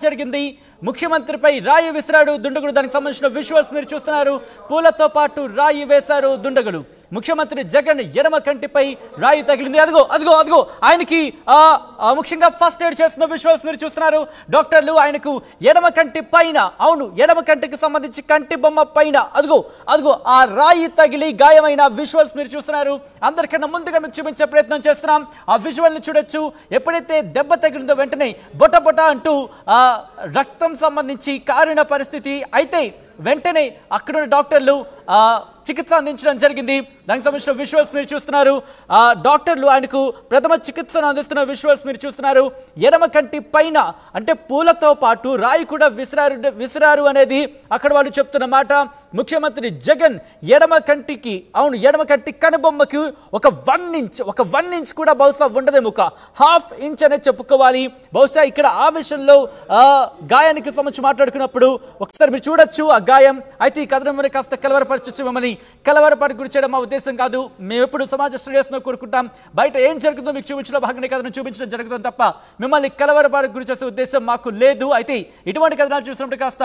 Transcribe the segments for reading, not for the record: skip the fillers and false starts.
జరిగింది. ముఖ్యమంత్రిపై రాయి విసిరాడు దుండగుడు. దానికి సంబంధించిన విజువల్స్ మీరు చూస్తున్నారు. పూలతో పాటు రాయి వేశారు దుండగుడు. ముఖ్యమంత్రి జగన్ ఎడమ కంటిపై రాయి తగిలింది. అదిగో అదిగో అదిగో ఆయనకి ముఖ్యంగా ఫస్ట్ ఎయిడ్ చేస్తున్న విజువల్స్ మీరు చూస్తున్నారు. డాక్టర్లు ఆయనకు ఎడమ కంటి పైన, అవును ఎడమ కంటికి సంబంధించి కంటి బొమ్మ పైన అదిగో అదిగో ఆ రాయి తగిలి గాయమైన విజువల్స్ మీరు చూస్తున్నారు. అందరికన్నా ముందుగా మీకు చూపించే ప్రయత్నం చేస్తున్నాం. ఆ విజువల్ ని చూడొచ్చు. ఎప్పుడైతే దెబ్బ తగిలిందో వెంటనే బొట బొట అంటూ రక్తం సంబంధించి కారిన పరిస్థితి. అయితే వెంటనే అక్కడున్న డాక్టర్లు చికిత్స అందించడం జరిగింది. దానికి సంబంధించిన విజువల్స్ మీరు చూస్తున్నారు. డాక్టర్లు ఆయనకు ప్రథమ చికిత్సను అందిస్తున్న విజువల్స్ మీరు చూస్తున్నారు. ఎడమ కంటి పైన అంటే పూలతో పాటు రాయి కూడా విసిరారు అనేది అక్కడ వాళ్ళు చెప్తున్న మాట. ముఖ్యమంత్రి జగన్ ఎడమ కంటికి, అవును ఎడమ కంటి కనుబొమ్మకి ఒక 1 ఇంచ్ కూడా బహుశా ఉండదేమో, ఒక ½ ఇంచ్ అనేది చెప్పుకోవాలి. బహుశా ఇక్కడ ఆ విషయంలో గాయానికి సంబంధించి మాట్లాడుకున్నప్పుడు ఒకసారి మీరు చూడొచ్చు ఆ గాయం. అయితే ఈ కథనం మరి కాస్త కలవరపరచచ్చు. మిమ్మల్ని కలవరపడి గురి చేయడం మా ఉద్దేశం కాదు. మేము ఎప్పుడు సమాజ శ్రేయస్సును కోరుకుంటాం. బయట ఏం జరుగుతుందో మీకు చూపించడం భాగంగా కథనం చూపించడం జరుగుతుంది తప్ప మిమ్మల్ని కలవరపడి గురి చేసే ఉద్దేశం మాకు లేదు. అయితే ఇటువంటి కథనాలు చూసినప్పుడు కాస్త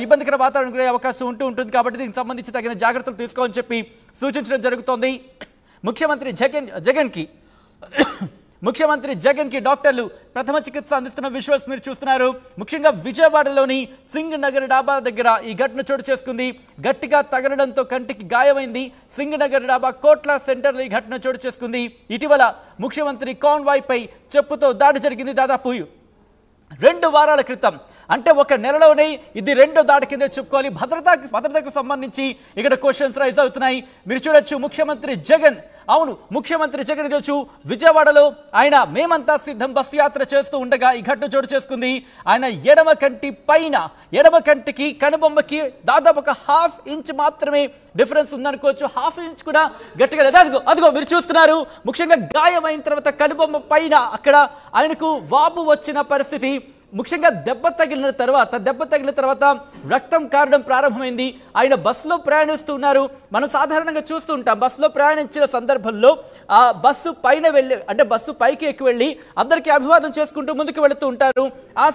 ఇబ్బందికర వాతావరణం గురే అవకాశం ఉంటుంది. కాబట్టి దీనికి సంబంధించి తగిన జాగ్రత్తలు తీసుకోవాలని చెప్పి సూచించడం జరుగుతోంది. ముఖ్యమంత్రి జగన్ కి డాక్టర్లు ప్రథమ చికిత్స అందిస్తున్న విజువల్స్ మీరు చూస్తున్నారు. ముఖ్యంగా విజయవాడలోని సింగ్ నగర్ డాబా దగ్గర ఈ ఘటన చోటు చేసుకుంది. గట్టిగా తగలడంతో కంటికి గాయమైంది. సింగ్ నగర్ డాబా కోట్ల సెంటర్లో ఈ ఘటన చోటు చేసుకుంది. ఇటీవల ముఖ్యమంత్రి కాన్వాయ్ పై చెప్పుతో దాడి జరిగింది. దాదాపు 2 వారాల క్రితం, అంటే ఒక నెలలోనే ఇది 2వ దాడి కింద చెప్పుకోవాలి. భద్రతకు సంబంధించి ఇక్కడ క్వశ్చన్స్ రైజ్ అవుతున్నాయి. మీరు చూడొచ్చు ముఖ్యమంత్రి జగన్, అవును ముఖ్యమంత్రి జగన్ ఈరోజు విజయవాడలో ఆయన మేమంతా సిద్ధం బస్సు యాత్ర చేస్తూ ఉండగా ఈ ఘటన చోటు చేసుకుంది. ఆయన ఎడమ కంటి పైన, ఎడమ కంటికి కనుబొమ్మకి దాదాపు ఒక ½ ఇంచ్ మాత్రమే డిఫరెన్స్ ఉందనుకోవచ్చు. ½ ఇంచ్ కూడా గట్టిగా లేదు. అదిగో మీరు చూస్తున్నారు. ముఖ్యంగా గాయమైన తర్వాత కనుబొమ్మ పైన అక్కడ ఆయనకు వాపు వచ్చిన పరిస్థితి. ముఖ్యంగా దెబ్బ తగిలిన తర్వాత రక్తం కారడం ప్రారంభమైంది. ఆయన బస్సులో ప్రయాణిస్తూ ఉన్నారు. మనం సాధారణంగా చూస్తూ ఉంటాం బస్సులో ప్రయాణించిన సందర్భంలో ఆ బస్సు పైన వెళ్ళి, అంటే బస్సు పైకి ఎక్కి వెళ్ళి అందరికీ అభివాదం చేసుకుంటూ ముందుకు వెళుతూ ఉంటారు. ఆ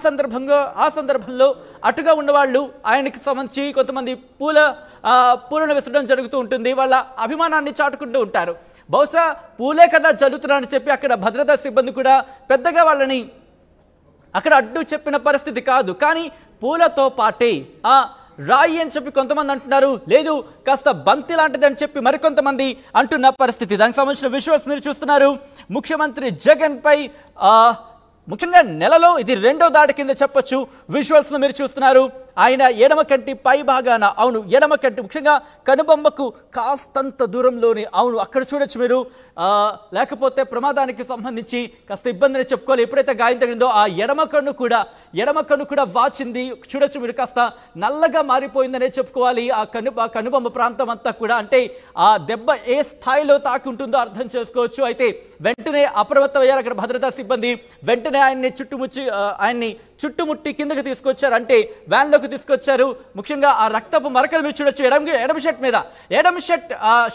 సందర్భంలో అటుగా ఉన్నవాళ్ళు ఆయనకి సంబంధించి కొంతమంది పూలను విసరడం జరుగుతూ ఉంటుంది. వాళ్ళ అభిమానాన్ని చాటుకుంటూ ఉంటారు. బహుశా పూలే కదా జరుగుతున్నారని చెప్పి అక్కడ భద్రతా సిబ్బంది కూడా పెద్దగా వాళ్ళని అక్కడ అడ్డు చెప్పిన పరిస్థితి కాదు. కానీ పూలతో పాటే ఆ రాయి అని చెప్పి కొంతమంది అంటున్నారు. లేదు కాస్త బంతి లాంటిది అని చెప్పి మరికొంతమంది అంటున్న పరిస్థితి. దానికి సంబంధించిన విజువల్స్ మీరు చూస్తున్నారు. ముఖ్యమంత్రి జగన్ పై ముఖ్యంగా నెలలో ఇది 2వ దాడి కింద చెప్పొచ్చు. విజువల్స్ మీరు చూస్తున్నారు. ఆయన ఎడమ కంటి పై భాగాన, అవును ఎడమ కంటి ముఖ్యంగా కనుబొమ్మకు కాస్తంత దూరంలోని, అవును అక్కడ చూడొచ్చు మీరు. లేకపోతే ప్రమాదానికి సంబంధించి కాస్త ఇబ్బందిని చెప్పుకోవాలి. ఎప్పుడైతే గాయం తగిలిందో ఆ ఎడమ కన్ను కూడా వాచింది. చూడొచ్చు మీరు, కాస్త నల్లగా మారిపోయిందనే చెప్పుకోవాలి ఆ కనుబొమ్మ ప్రాంతం అంతా కూడా. అంటే ఆ దెబ్బ ఏ స్థాయిలో తాకి ఉంటుందో అర్థం చేసుకోవచ్చు. అయితే వెంటనే అప్రమత్తమయ్యారు అక్కడ భద్రతా సిబ్బంది. వెంటనే ఆయన్ని చుట్టుముట్టి కిందకి తీసుకొచ్చారు, అంటే వ్యాన్లోకి తీసుకొచ్చారు. ముఖ్యంగా ఆ రక్తపు మరకలు మీరు చూడొచ్చు ఎడమ షర్ట్ మీద, ఎడమ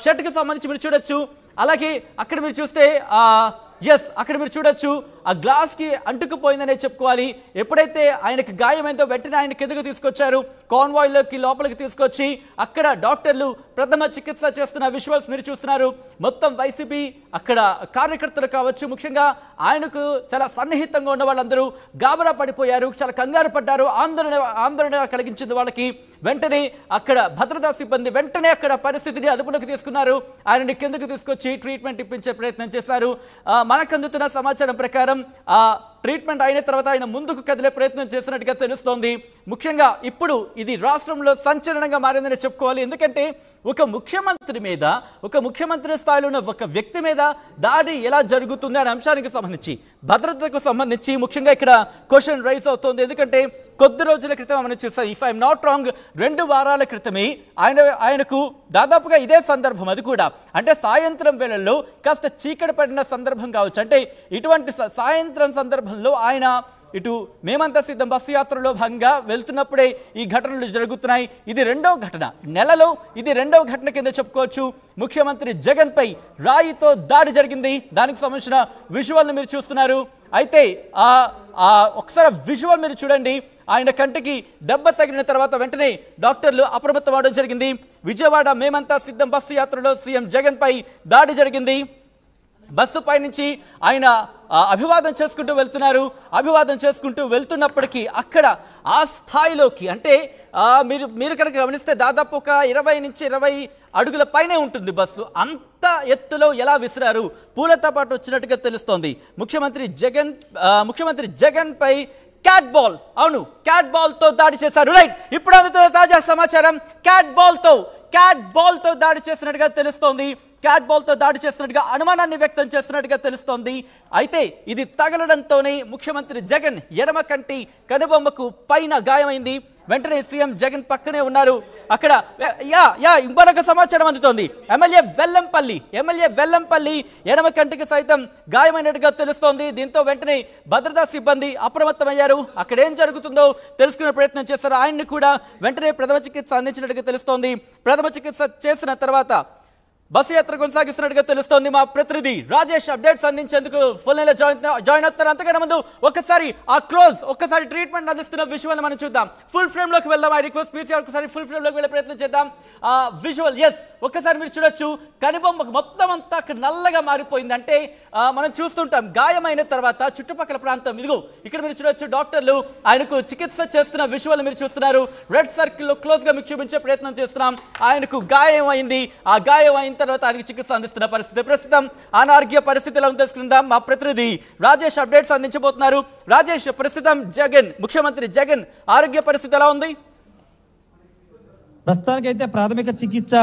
షర్ట్కి సంబంధించి మీరు చూడొచ్చు. అలాగే అక్కడ మీరు చూస్తే అక్కడ మీరు చూడొచ్చు ఆ గ్లాస్కి అంటుకుపోయిందనే చెప్పుకోవాలి. ఎప్పుడైతే ఆయనకి గాయమైందో వెంటనే ఆయన కిందకు తీసుకొచ్చారు. కాన్వాయ్లోకి లోపలికి తీసుకొచ్చి అక్కడ డాక్టర్లు ప్రథమ చికిత్స చేస్తున్న విజువల్స్ మీరు చూస్తున్నారు. మొత్తం వైసీపీ అక్కడ కార్యకర్తలు కావచ్చు, ముఖ్యంగా ఆయనకు చాలా సన్నిహితంగా ఉన్న వాళ్ళందరూ గాబరా పడిపోయారు, చాలా కంగారు పడ్డారు, ఆందోళన కలిగించింది వాళ్ళకి. వెంటనే అక్కడ భద్రతా సిబ్బంది వెంటనే అక్కడ పరిస్థితిని అదుపులోకి తీసుకున్నారు. ఆయనని కిందకు తీసుకొచ్చి ట్రీట్మెంట్ ఇప్పించే ప్రయత్నం చేశారు. మనకు అందుతున్న సమాచారం ప్రకారం ట్రీట్మెంట్ అయిన తర్వాత ఆయన ముందుకు కదిలే ప్రయత్నం చేసినట్టుగా తెలుస్తోంది. ముఖ్యంగా ఇప్పుడు ఇది రాష్ట్రంలో సంచలనంగా మారిందని చెప్పుకోవాలి. ఎందుకంటే ఒక ముఖ్యమంత్రి స్థాయిలో ఉన్న ఒక వ్యక్తి మీద దాడి ఎలా జరుగుతుంది అనే అంశానికి సంబంధించి, భద్రతకు సంబంధించి ముఖ్యంగా ఇక్కడ క్వశ్చన్ రైజ్ అవుతోంది. ఎందుకంటే కొద్ది రోజుల క్రితం మనం చూస్తాం, ఇఫ్ ఐఎమ్ నాట్ రాంగ్ 2 వారాల క్రితమే ఆయనకు దాదాపుగా ఇదే సందర్భం, అది కూడా అంటే సాయంత్రం వేళల్లో కాస్త చీకటి పడిన సందర్భం కావచ్చు. అంటే ఇటువంటి సాయంత్రం సందర్భంలో ఆయన ఇటు మేమంతా సిద్ధం బస్సు యాత్రలో భాగంగా వెళ్తున్నప్పుడే ఈ ఘటనలు జరుగుతున్నాయి. ఇది రెండవ ఘటన, నెలలో ఇది రెండవ ఘటన కింద చెప్పుకోవచ్చు. ముఖ్యమంత్రి జగన్ పై రాయితో దాడి జరిగింది. దానికి సంబంధించిన విజువల్ని మీరు చూస్తున్నారు. అయితే ఒకసారి విజువల్ మీరు చూడండి. ఆయన కంటికి దెబ్బ తగిలిన తర్వాత వెంటనే డాక్టర్లు అప్రమత్తం అవడం జరిగింది. విజయవాడ మేమంతా సిద్ధం బస్సు యాత్రలో సీఎం జగన్ పై దాడి జరిగింది. బస్సు పై నుంచి ఆయన అభివాదం చేసుకుంటూ వెళ్తున్నారు. అభివాదం చేసుకుంటూ వెళ్తున్నప్పటికీ అక్కడ ఆ స్థాయిలోకి అంటే మీరు కనుక గమనిస్తే దాదాపు ఒక 20 నుంచి 20 అడుగుల పైనే ఉంటుంది బస్సు. అంత ఎత్తులో ఎలా విసిరారు, పూలతో పాటు వచ్చినట్టుగా తెలుస్తోంది. ముఖ్యమంత్రి జగన్ పై క్యాట్ బాల్, అవును క్యాట్ బాల్ తో దాడి చేశారు. రైట్, ఇప్పుడు అందుతున్న తాజా సమాచారం క్యాట్ బాల్ తో దాడి చేసినట్టుగా తెలుస్తోంది. క్యాట్ బాల్ తో దాడి చేసినట్టుగా అనుమానాన్ని వ్యక్తం చేస్తున్నట్టుగా తెలుస్తోంది. అయితే ఇది తగలడంతోనే ముఖ్యమంత్రి జగన్ ఎడమ కంటి కనుబొమ్మకు పైన గాయమైంది. వెంటనే సీఎం జగన్ పక్కనే ఉన్నారు. అక్కడ ఇంకొక సమాచారం అందుతోంది. ఎమ్మెల్యే వెల్లంపల్లి ఎడమ కంటికి సైతం గాయమైనట్టుగా తెలుస్తోంది. దీంతో వెంటనే భద్రతా సిబ్బంది అప్రమత్తమయ్యారు. అక్కడ ఏం జరుగుతుందో తెలుసుకునే ప్రయత్నం చేశారు. ఆయన్ని కూడా వెంటనే ప్రథమ చికిత్స అందించినట్టుగా తెలుస్తోంది. ప్రథమ చికిత్స చేసిన తర్వాత బస్సు యాత్ర కొనసాగిస్తున్నట్టుగా తెలుస్తోంది. మా ప్రతినిధి రాజేష్ అప్డేట్స్ అందించేందుకు ఫుల్ లైన్లో జాయిన్ అవుతారు. అంతకన్నా ముందు ఒక్కసారి ట్రీట్మెంట్ అందిస్తున్న విజువల్ మనం చూద్దాం. ఫుల్ ఫ్రేమ్ లోకి వెళ్దాం. ఐ రిక్వెస్ట్ పీసీఆర్ ఒకసారి ఫుల్ ఫ్రేమ్ లోకి వెళ్ళే ప్రయత్నం చేద్దాం. విజువల్ ఒక్కసారి మీరు చూడొచ్చు. కనుబొమ్మ మొత్తం అంతా అక్కడ నల్లగా మారిపోయింది. అంటే మనం చూస్తుంటాం గాయమైన తర్వాత చుట్టుపక్కల ప్రాంతం ఇదిగో ఇక్కడ మీరు చూడొచ్చు. డాక్టర్లు ఆయనకు చికిత్స చేస్తున్న విజువల్ మీరు చూస్తున్నారు. రెడ్ సర్కిల్ లో క్లోజ్ గా మీకు చూపించే ప్రయత్నం చేస్తున్నాం. ఆయనకు గాయం అయింది. ఆ గాయం అయిన తర్వాత ఆయనకు చికిత్స అందిస్తున్న పరిస్థితి. ప్రస్తుతం అనారోగ్య పరిస్థితిలో తెలుసుకుందాం. మా ప్రతినిధి రాజేష్ అప్డేట్స్ అందించబోతున్నారు. రాజేష్, ప్రస్తుతం ముఖ్యమంత్రి జగన్ ఆరోగ్య పరిస్థితి ఎలా ఉంది? ప్రస్తుతానికైతే ప్రాథమిక చికిత్స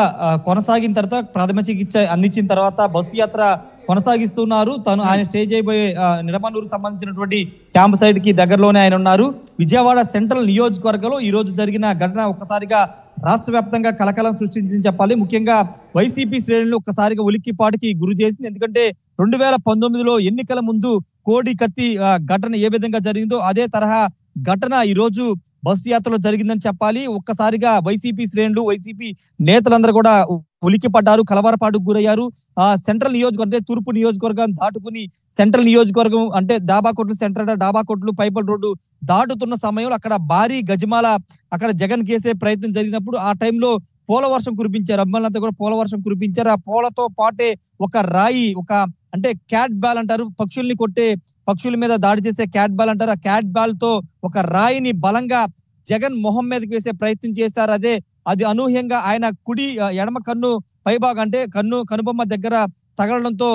కొనసాగిన తర్వాత ప్రాథమిక చికిత్స అందించిన తర్వాత బస్సు యాత్ర కొనసాగిస్తున్నారు. ఆయన స్టే చేయబోయే నిడమనూరుకు సంబంధించినటువంటి క్యాంప్ సైట్ కి దగ్గరలోనే ఆయన ఉన్నారు. విజయవాడ సెంట్రల్ నియోజకవర్గంలో ఈ రోజు జరిగిన ఘటన ఒక్కసారిగా రాష్ట్ర వ్యాప్తంగా కలకలం సృష్టించింది చెప్పాలి. ముఖ్యంగా వైసీపీ శ్రేణులు ఒక్కసారిగా ఉలిక్కిపాటికి గురి చేసింది. ఎందుకంటే 2019లో ఎన్నికల ముందు కోడి కత్తి ఘటన ఏ విధంగా జరిగిందో అదే తరహా ఘటన ఈ రోజు బస్సు యాత్రలో జరిగిందని చెప్పాలి. ఒక్కసారిగా వైసీపీ శ్రేణులు, వైసీపీ నేతలందరూ కూడా ఉలిక్కి పడ్డారు, కలవరపాటుకు గురయ్యారు. సెంట్రల్ నియోజకవర్గం అంటే తూర్పు నియోజకవర్గం దాటుకుని సెంట్రల్ నియోజకవర్గం అంటే డాబాకోట్లు సెంట్రల్ డాబాకోట్లు పైపల్ రోడ్డు దాటుతున్న సమయంలో అక్కడ భారీ గజమాల అక్కడ జగన్ కేసే ప్రయత్నం జరిగినప్పుడు ఆ టైంలో పూల వర్షం కురిపించారు. అమ్మాయిలంతా కూడా పూల వర్షం కురిపించారు. ఆ పూలతో పాటే ఒక రాయి, అంటే క్యాట్ బాల్ అంటారు, పక్షుల్ని కొట్టే పక్షుల మీద దాడి చేసే క్యాట్ బాల్ అంటారు. ఆ క్యాట్ బాల్ తో ఒక రాయిని బలంగా జగన్ మొహం మీదకి వేసే ప్రయత్నం చేశారు. అది అనూహ్యంగా ఆయన కుడి ఎడమ కన్ను పైభాగం అంటే కనుబొమ్మ దగ్గర తగలడంతో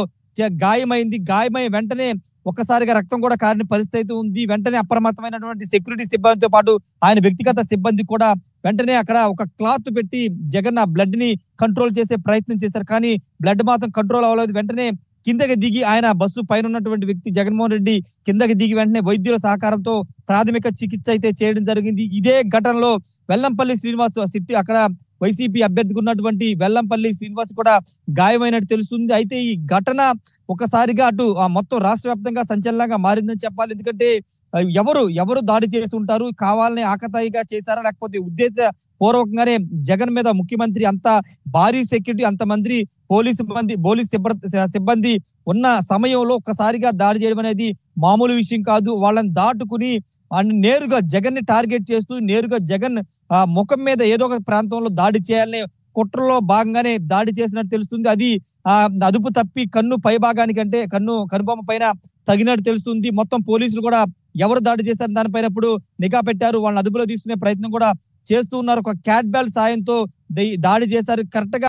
గాయమైంది. గాయమై వెంటనే ఒక్కసారిగా రక్తం కూడా కారిన పరిస్థితి ఉంది. వెంటనే అప్రమత్తమైనటువంటి సెక్యూరిటీ సిబ్బందితో పాటు ఆయన వ్యక్తిగత సిబ్బంది కూడా వెంటనే అక్కడ ఒక క్లాత్ పెట్టి జగన్ ఆ బ్లడ్ ని కంట్రోల్ చేసే ప్రయత్నం చేశారు. కానీ బ్లడ్ మాత్రం కంట్రోల్ అవ్వలేదు. వెంటనే కిందకి దిగి ఆయన బస్సు పైన ఉన్నటువంటి వ్యక్తి జగన్మోహన్ రెడ్డి కిందకి దిగి వెంటనే వైద్యుల సహకారంతో ప్రాథమిక చికిత్స అయితే చేయడం జరిగింది. ఇదే ఘటనలో వెల్లంపల్లి శ్రీనివాస్ అక్కడ వైసీపీ అభ్యర్థికి ఉన్నటువంటి వెల్లంపల్లి శ్రీనివాస్ కూడా గాయమైనట్టు తెలుస్తుంది. అయితే ఈ ఘటన ఒకసారిగా అటు మొత్తం రాష్ట్ర వ్యాప్తంగా సంచలనంగా మారిందని చెప్పాలి. ఎందుకంటే ఎవరు దాడి చేసి ఉంటారు, కావాలని ఆకతాయిగా చేశారా లేకపోతే ఉద్దేశ పూర్వకంగానే జగన్ మీద ముఖ్యమంత్రి అంత భారీ సెక్యూరిటీ అంతమంది పోలీస్ సిబ్బంది ఉన్న సమయంలో ఒక్కసారిగా దాడి చేయడం అనేది మామూలు విషయం కాదు. వాళ్ళని దాటుకుని నేరుగా జగన్ ని టార్గెట్ చేస్తూ నేరుగా జగన్ ముఖం మీద ఏదో ఒక ప్రాంతంలో దాడి చేయాలనే కుట్రలో భాగంగానే దాడి చేసినట్టు తెలుస్తుంది. అది అదుపు తప్పి కన్ను పై భాగానికి అంటే కనుబొమ్మ పైన తగినట్టు తెలుస్తుంది. మొత్తం పోలీసులు కూడా ఎవరు దాడి చేశారు దానిపైన ఇప్పుడు నిఘా పెట్టారు. వాళ్ళని అదుపులో తీసుకునే ప్రయత్నం కూడా చేస్తూ ఉన్నారు. ఒక క్యాట్ బాల్ సాయంతో దాడి చేశారు. కరెక్ట్ గా